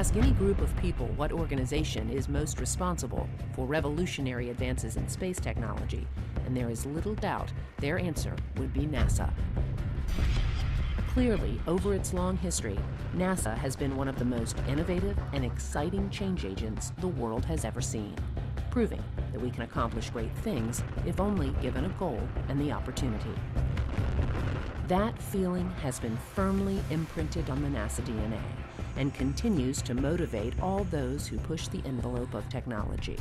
Ask any group of people what organization is most responsible for revolutionary advances in space technology, and there is little doubt their answer would be NASA. Clearly, over its long history, NASA has been one of the most innovative and exciting change agents the world has ever seen, proving that we can accomplish great things if only given a goal and the opportunity. That feeling has been firmly imprinted on the NASA DNA and continues to motivate all those who push the envelope of technology.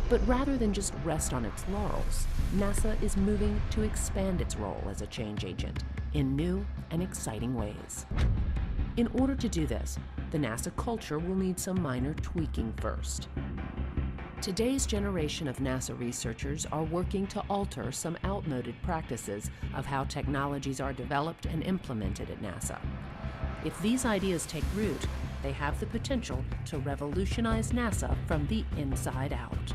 But rather than just rest on its laurels, NASA is moving to expand its role as a change agent in new and exciting ways. In order to do this, the NASA culture will need some minor tweaking first. Today's generation of NASA researchers are working to alter some outmoded practices of how technologies are developed and implemented at NASA. If these ideas take root, they have the potential to revolutionize NASA from the inside out.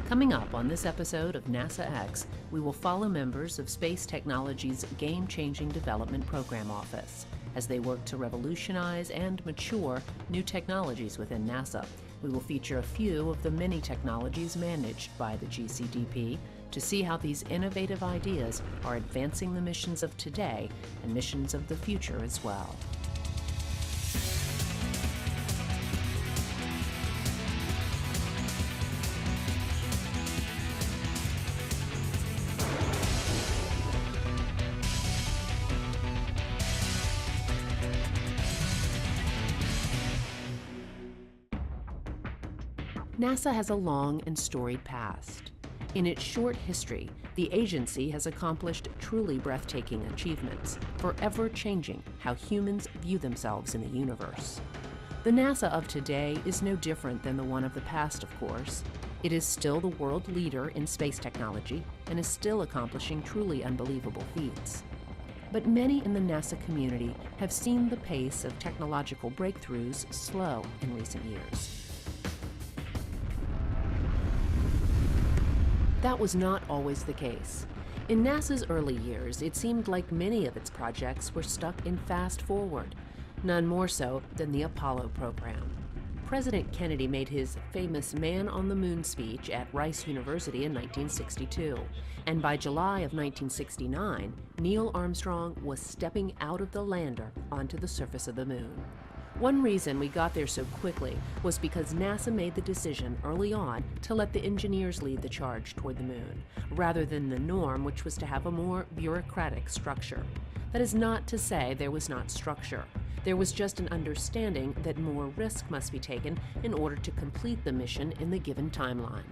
Coming up on this episode of NASA X, we will follow members of Space Technology's Game-Changing Development Program Office as they work to revolutionize and mature new technologies within NASA. We will feature a few of the many technologies managed by the GCDP to see how these innovative ideas are advancing the missions of today and missions of the future as well. NASA has a long and storied past. In its short history, the agency has accomplished truly breathtaking achievements, forever changing how humans view themselves in the universe. The NASA of today is no different than the one of the past, of course. It is still the world leader in space technology and is still accomplishing truly unbelievable feats. But many in the NASA community have seen the pace of technological breakthroughs slow in recent years. That was not always the case. In NASA's early years, it seemed like many of its projects were stuck in fast forward, none more so than the Apollo program. President Kennedy made his famous Man on the Moon speech at Rice University in 1962, and by July of 1969, Neil Armstrong was stepping out of the lander onto the surface of the moon. One reason we got there so quickly was because NASA made the decision early on to let the engineers lead the charge toward the moon, rather than the norm, which was to have a more bureaucratic structure. That is not to say there was not structure. There was just an understanding that more risk must be taken in order to complete the mission in the given timeline.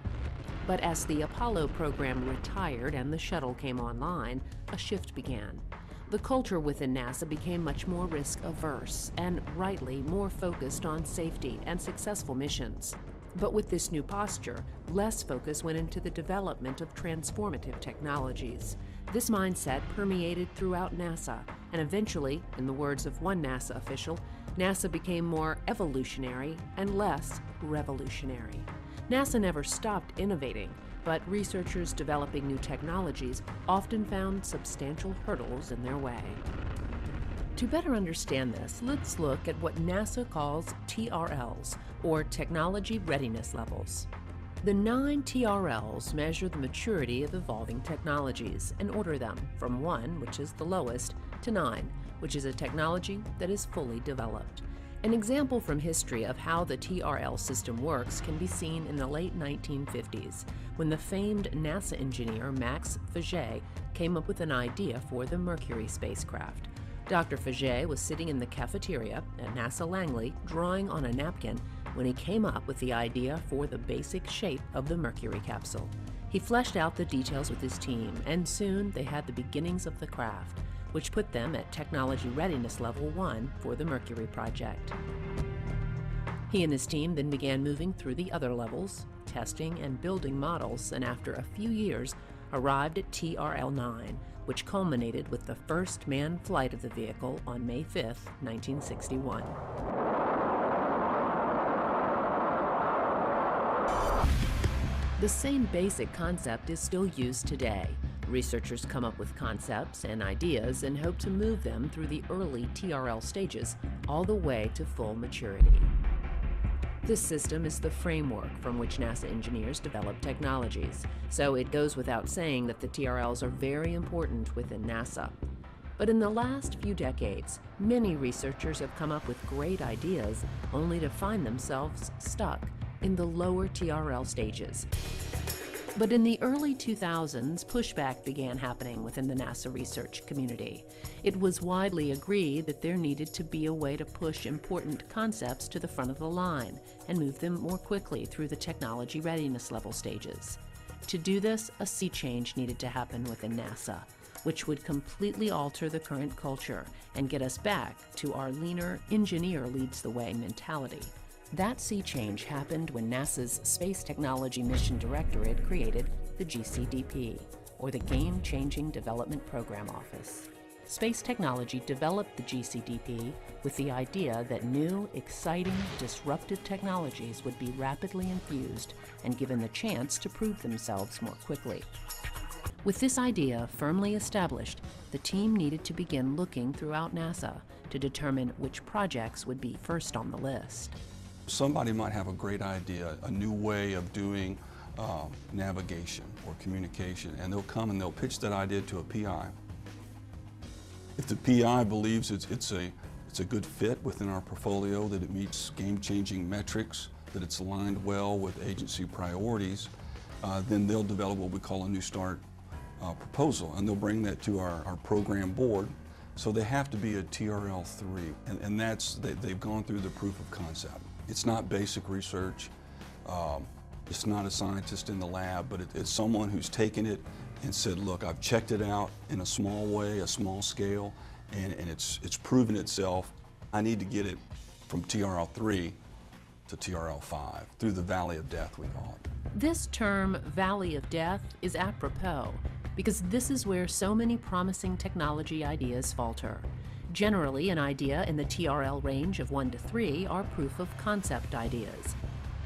But as the Apollo program retired and the shuttle came online, a shift began. The culture within NASA became much more risk-averse and, rightly, more focused on safety and successful missions. But with this new posture, less focus went into the development of transformative technologies. This mindset permeated throughout NASA, and eventually, in the words of one NASA official, NASA became more evolutionary and less revolutionary. NASA never stopped innovating, but researchers developing new technologies often found substantial hurdles in their way. To better understand this, let's look at what NASA calls TRLs, or Technology Readiness Levels. The 9 TRLs measure the maturity of evolving technologies and order them from 1, which is the lowest, to 9, which is a technology that is fully developed. An example from history of how the TRL system works can be seen in the late 1950s, when the famed NASA engineer Max Faget came up with an idea for the Mercury spacecraft. Dr. Faget was sitting in the cafeteria at NASA Langley drawing on a napkin when he came up with the idea for the basic shape of the Mercury capsule. He fleshed out the details with his team, and soon they had the beginnings of the craft, which put them at Technology Readiness Level 1 for the Mercury project. He and his team then began moving through the other levels, testing and building models, and after a few years arrived at TRL 9, which culminated with the first manned flight of the vehicle on May 5, 1961. The same basic concept is still used today. Researchers come up with concepts and ideas and hope to move them through the early TRL stages all the way to full maturity. This system is the framework from which NASA engineers develop technologies, so it goes without saying that the TRLs are very important within NASA. But in the last few decades, many researchers have come up with great ideas only to find themselves stuck in the lower TRL stages. But in the early 2000s, pushback began happening within the NASA research community. It was widely agreed that there needed to be a way to push important concepts to the front of the line and move them more quickly through the technology readiness level stages. To do this, a sea change needed to happen within NASA, which would completely alter the current culture and get us back to our leaner, engineer leads the way mentality. That sea change happened when NASA's Space Technology Mission Directorate created the GCDP, or the Game-Changing Development Program Office. Space Technology developed the GCDP with the idea that new, exciting, disruptive technologies would be rapidly infused and given the chance to prove themselves more quickly. With this idea firmly established, the team needed to begin looking throughout NASA to determine which projects would be first on the list. Somebody might have a great idea, a new way of doing navigation or communication, and they'll come and they'll pitch that idea to a PI. If the PI believes it's a good fit within our portfolio, that it meets game-changing metrics, that it's aligned well with agency priorities, then they'll develop what we call a New Start proposal, and they'll bring that to our program board. So they have to be a TRL3, and they've gone through the proof of concept. It's not basic research, it's not a scientist in the lab, but it's someone who's taken it and said, look, I've checked it out in a small way, a small scale, and it's proven itself. I need to get it from TRL3 to TRL5, through the Valley of Death, we call it. This term, Valley of Death, is apropos, because this is where so many promising technology ideas falter. Generally, an idea in the TRL range of 1 to 3 are proof of concept ideas.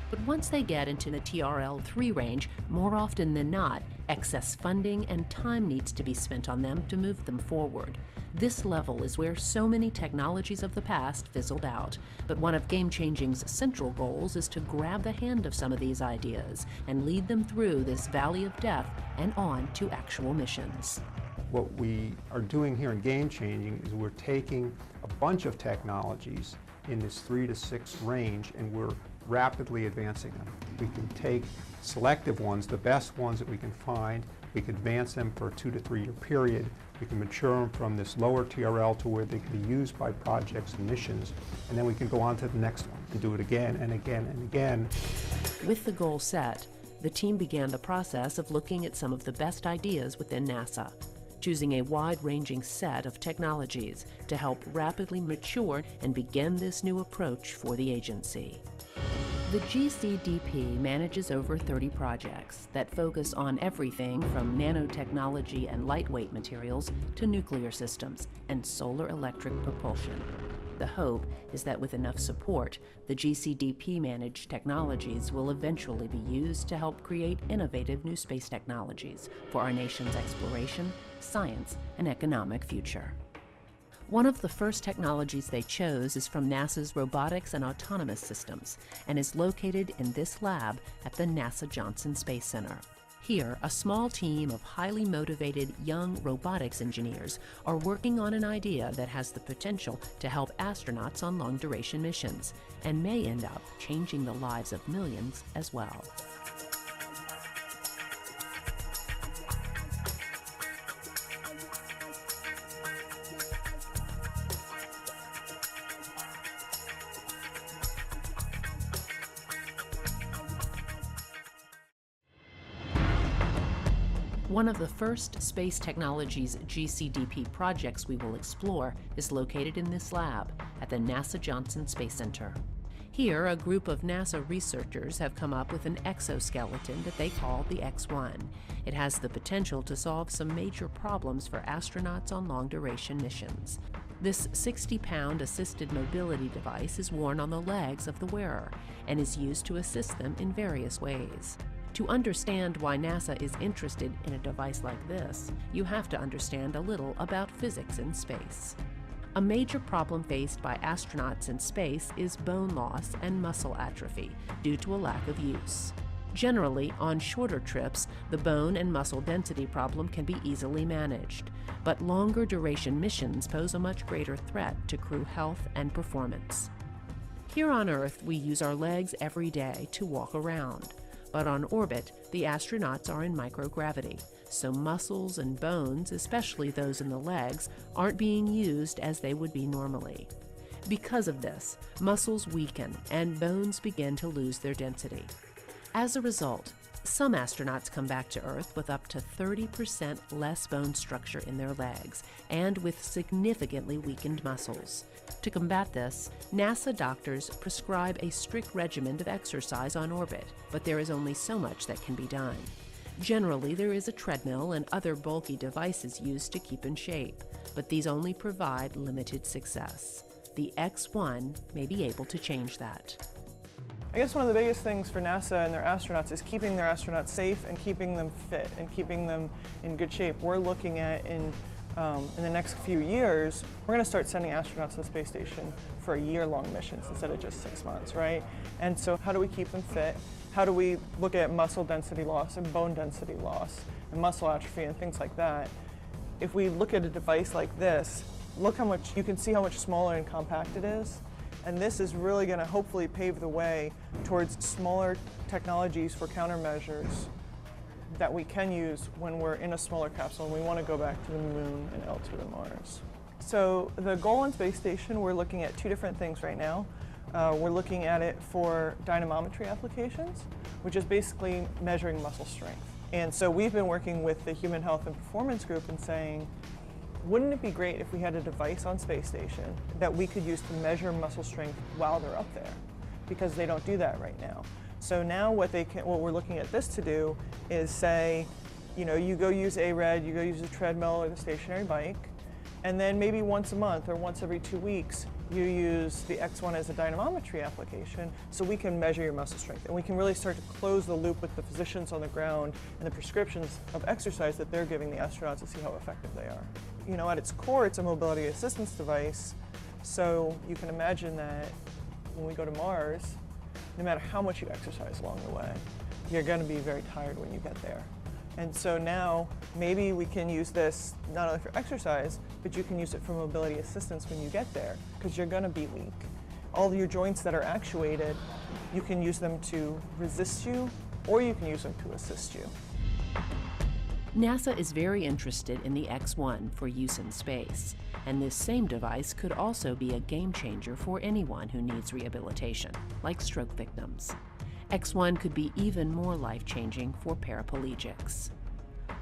But once they get into the TRL3 range, more often than not, excess funding and time needs to be spent on them to move them forward. This level is where so many technologies of the past fizzled out, but one of Game-Changing's central goals is to grab the hand of some of these ideas and lead them through this valley of death and on to actual missions. What we are doing here in Game-Changing is we're taking a bunch of technologies in this 3 to 6 range, and we're rapidly advancing them. We can take selective ones, the best ones that we can find, we can advance them for a 2 to 3 year period, we can mature them from this lower TRL to where they can be used by projects and missions, and then we can go on to the next one and do it again and again and again. With the goal set, the team began the process of looking at some of the best ideas within NASA, choosing a wide-ranging set of technologies to help rapidly mature and begin this new approach for the agency. The GCDP manages over 30 projects that focus on everything from nanotechnology and lightweight materials to nuclear systems and solar electric propulsion. The hope is that with enough support, the GCDP-managed technologies will eventually be used to help create innovative new space technologies for our nation's exploration, science, and economic future. One of the first technologies they chose is from NASA's Robotics and Autonomous Systems and is located in this lab at the NASA Johnson Space Center. Here, a small team of highly motivated young robotics engineers are working on an idea that has the potential to help astronauts on long-duration missions and may end up changing the lives of millions as well. One of the first Space Technology's GCDP projects we will explore is located in this lab at the NASA Johnson Space Center. Here, a group of NASA researchers have come up with an exoskeleton that they call the X-1. It has the potential to solve some major problems for astronauts on long-duration missions. This 60-pound assisted mobility device is worn on the legs of the wearer and is used to assist them in various ways. To understand why NASA is interested in a device like this, you have to understand a little about physics in space. A major problem faced by astronauts in space is bone loss and muscle atrophy due to a lack of use. Generally, on shorter trips, the bone and muscle density problem can be easily managed, but longer duration missions pose a much greater threat to crew health and performance. Here on Earth, we use our legs every day to walk around. But on orbit, the astronauts are in microgravity, so muscles and bones, especially those in the legs, aren't being used as they would be normally. Because of this, muscles weaken and bones begin to lose their density. As a result, some astronauts come back to Earth with up to 30% less bone structure in their legs and with significantly weakened muscles. To combat this, NASA doctors prescribe a strict regimen of exercise on orbit, but there is only so much that can be done. Generally, there is a treadmill and other bulky devices used to keep in shape, but these only provide limited success. The X1 may be able to change that. I guess one of the biggest things for NASA and their astronauts is keeping their astronauts safe and keeping them fit and keeping them in good shape. We're looking at in the next few years, we're going to start sending astronauts to the space station for year-long missions instead of just 6 months, right? And so how do we keep them fit? How do we look at muscle density loss and bone density loss and muscle atrophy and things like that? If we look at a device like this, look how much, you can see how much smaller and compact it is. And this is really going to hopefully pave the way towards smaller technologies for countermeasures that we can use when we're in a smaller capsule and we want to go back to the moon and L2 and Mars. So the goal on space station, we're looking at two different things right now. We're looking at it for dynamometry applications, which is basically measuring muscle strength. And so we've been working with the Human Health and Performance Group and saying, wouldn't it be great if we had a device on space station that we could use to measure muscle strength while they're up there? Because they don't do that right now. So now what we're looking at this to do is say, you know, you go use ARED, you go use the treadmill or the stationary bike, and then maybe once a month or once every 2 weeks, you use the X1 as a dynamometry application so we can measure your muscle strength. And we can really start to close the loop with the physicians on the ground and the prescriptions of exercise that they're giving the astronauts to see how effective they are. You know, at its core, it's a mobility assistance device, so you can imagine that when we go to Mars, no matter how much you exercise along the way, you're going to be very tired when you get there. And so now, maybe we can use this not only for exercise, but you can use it for mobility assistance when you get there, because you're going to be weak. All your joints that are actuated, you can use them to resist you, or you can use them to assist you. NASA is very interested in the X1 for use in space, and this same device could also be a game changer for anyone who needs rehabilitation, like stroke victims. X1 could be even more life-changing for paraplegics.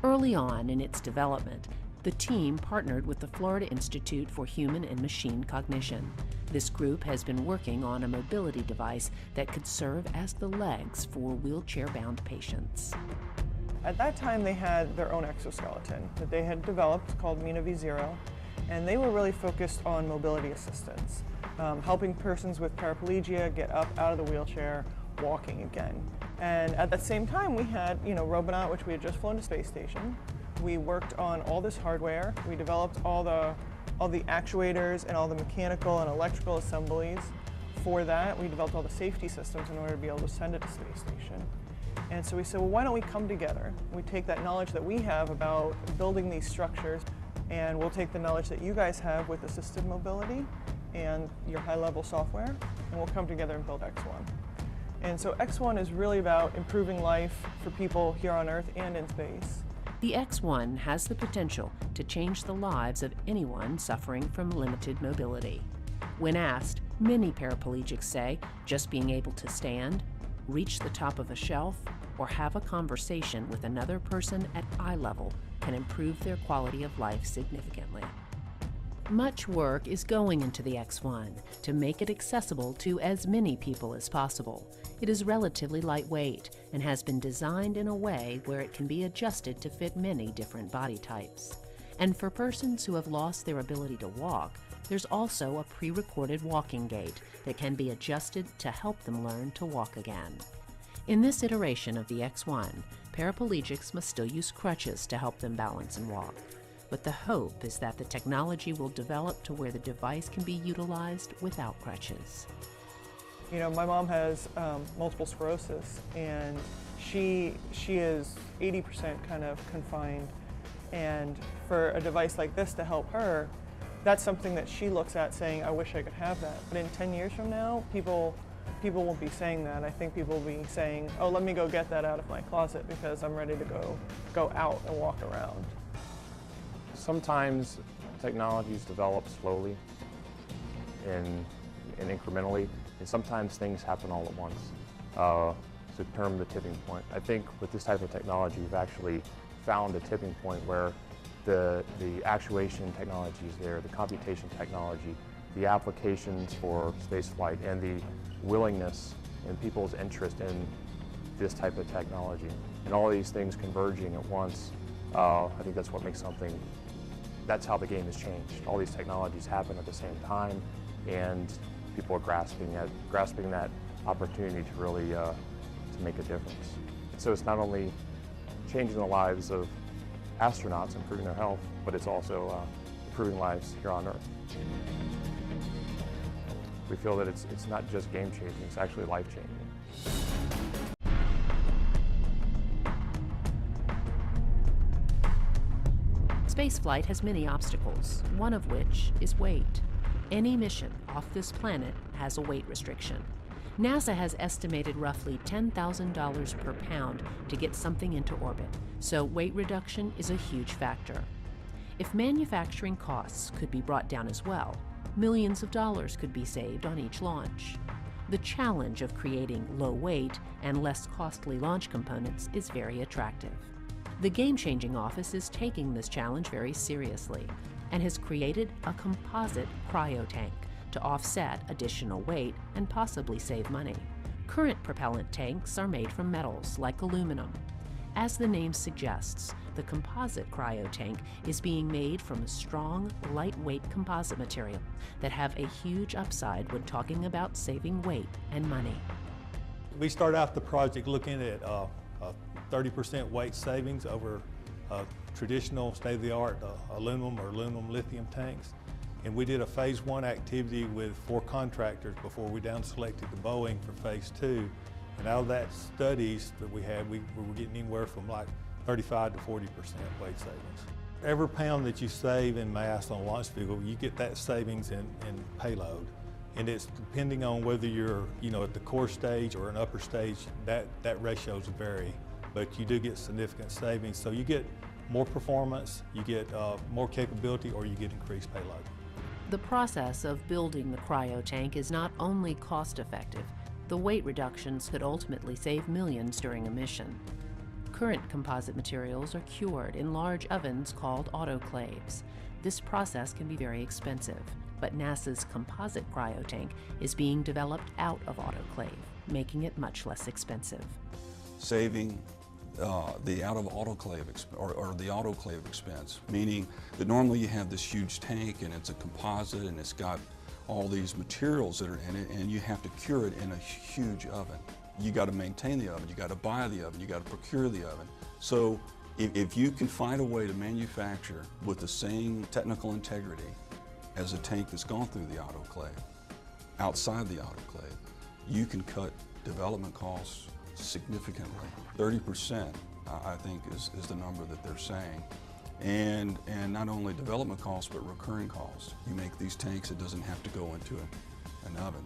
Early on in its development, the team partnered with the Florida Institute for Human and Machine Cognition. This group has been working on a mobility device that could serve as the legs for wheelchair-bound patients. At that time, they had their own exoskeleton that they had developed called Mina V0, and they were really focused on mobility assistance, helping persons with paraplegia get up out of the wheelchair, walking again. And at that same time, we had, Robonaut, which we had just flown to space station. We worked on all this hardware. We developed all the actuators and all the mechanical and electrical assemblies for that. We developed all the safety systems in order to be able to send it to space station. And so we said, well, why don't we come together? We take that knowledge that we have about building these structures, and we'll take the knowledge that you guys have with assisted mobility and your high-level software, and we'll come together and build X1. And so X1 is really about improving life for people here on Earth and in space. The X1 has the potential to change the lives of anyone suffering from limited mobility. When asked, many paraplegics say just being able to stand, reach the top of a shelf, or have a conversation with another person at eye level can improve their quality of life significantly. Much work is going into the X1 to make it accessible to as many people as possible. It is relatively lightweight and has been designed in a way where it can be adjusted to fit many different body types. And for persons who have lost their ability to walk, there's also a pre-recorded walking gait that can be adjusted to help them learn to walk again. In this iteration of the X1, paraplegics must still use crutches to help them balance and walk. But the hope is that the technology will develop to where the device can be utilized without crutches. You know, my mom has multiple sclerosis, and she is 80% kind of confined. And for a device like this to help her, that's something that she looks at saying, I wish I could have that. But in 10 years from now, people won't be saying that. I think people will be saying, oh, let me go get that out of my closet because I'm ready to go out and walk around. Sometimes technologies develop slowly and incrementally, and sometimes things happen all at once. It's a term, the tipping point. I think with this type of technology, we've actually found a tipping point where the actuation technology is there, the computation technology, the applications for spaceflight, and the willingness and people's interest in this type of technology. And all these things converging at once, I think that's what makes something, that's how the game has changed. All these technologies happen at the same time, and people are grasping that opportunity to really to make a difference. So it's not only changing the lives of astronauts, improving their health, but it's also improving lives here on Earth. We feel that it's not just game-changing, it's actually life-changing. Spaceflight has many obstacles, one of which is weight. Any mission off this planet has a weight restriction. NASA has estimated roughly $10,000 per pound to get something into orbit, so weight reduction is a huge factor. If manufacturing costs could be brought down as well, millions of dollars could be saved on each launch. The challenge of creating low weight and less costly launch components is very attractive. The game-changing office is taking this challenge very seriously and has created a composite cryo tank to offset additional weight and possibly save money. Current propellant tanks are made from metals like aluminum. As the name suggests, the composite cryo tank is being made from a strong, lightweight composite material that have a huge upside when talking about saving weight and money. We started out the project looking at 30% weight savings over traditional state-of-the-art aluminum or aluminum lithium tanks. And we did a phase 1 activity with 4 contractors before we down selected the Boeing for phase 2. And out of that studies that we had, we were getting anywhere from like 35 to 40% weight savings. Every pound that you save in mass on a launch vehicle, you get that savings in payload. And it's depending on whether you're at the core stage or an upper stage, that ratios vary. But you do get significant savings. So you get more performance, you get more capability, or you get increased payload. The process of building the cryo tank is not only cost-effective, the weight reductions could ultimately save millions during a mission. Current composite materials are cured in large ovens called autoclaves. This process can be very expensive, but NASA's composite cryo tank is being developed out of autoclave, making it much less expensive. Saving the out-of-autoclave or the autoclave expense, meaning that normally you have this huge tank and it's a composite and it's got all these materials that are in it, and you have to cure it in a huge oven. You got to maintain the oven, you got to buy the oven, you got to procure the oven. So if you can find a way to manufacture with the same technical integrity as a tank that's gone through the autoclave, outside the autoclave, you can cut development costs significantly. 30%, I think, is the number that they're saying. And not only development costs, but recurring costs. You make these tanks, it doesn't have to go into an oven.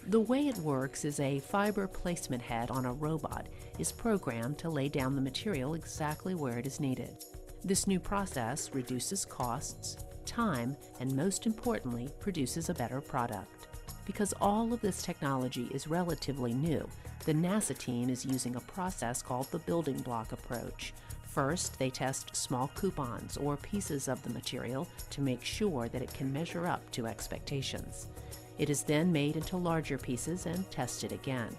The way it works is a fiber placement head on a robot is programmed to lay down the material exactly where it is needed. This new process reduces costs, time, and most importantly, produces a better product. Because all of this technology is relatively new, the NASA team is using a process called the building block approach. First, they test small coupons or pieces of the material to make sure that it can measure up to expectations. It is then made into larger pieces and tested again.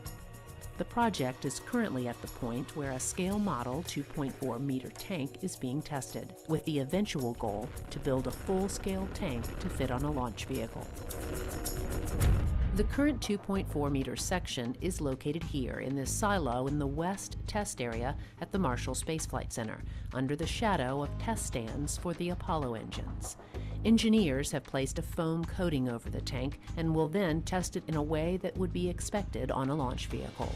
The project is currently at the point where a scale model 2.4 meter tank is being tested, with the eventual goal to build a full-scale tank to fit on a launch vehicle. The current 2.4 meter section is located here in this silo in the west test area at the Marshall Space Flight Center, under the shadow of test stands for the Apollo engines. Engineers have placed a foam coating over the tank and will then test it in a way that would be expected on a launch vehicle.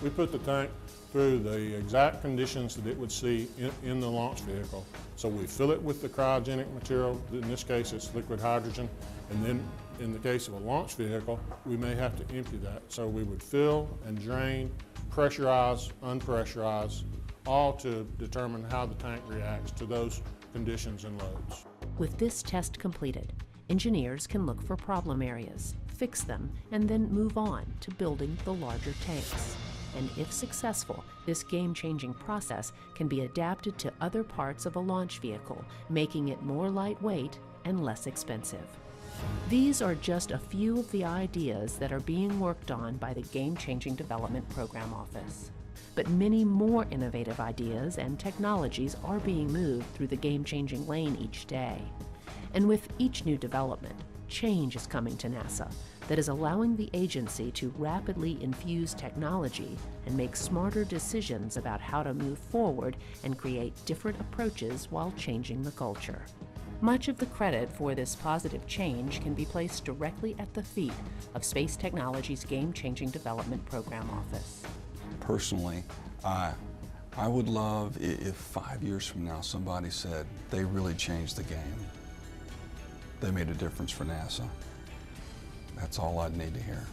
We put the tank through the exact conditions that it would see in the launch vehicle. So we fill it with the cryogenic material, in this case it's liquid hydrogen, and then in the case of a launch vehicle, we may have to empty that. So we would fill and drain, pressurize, unpressurize, all to determine how the tank reacts to those conditions and loads. With this test completed, engineers can look for problem areas, fix them, and then move on to building the larger tanks. And if successful, this game-changing process can be adapted to other parts of a launch vehicle, making it more lightweight and less expensive. These are just a few of the ideas that are being worked on by the Game-Changing Development Program Office. But many more innovative ideas and technologies are being moved through the game-changing lane each day. And with each new development, change is coming to NASA that is allowing the agency to rapidly infuse technology and make smarter decisions about how to move forward and create different approaches while changing the culture. Much of the credit for this positive change can be placed directly at the feet of Space Technology's Game-Changing Development Program Office. Personally, I would love if 5 years from now somebody said they really changed the game. They made a difference for NASA. That's all I'd need to hear.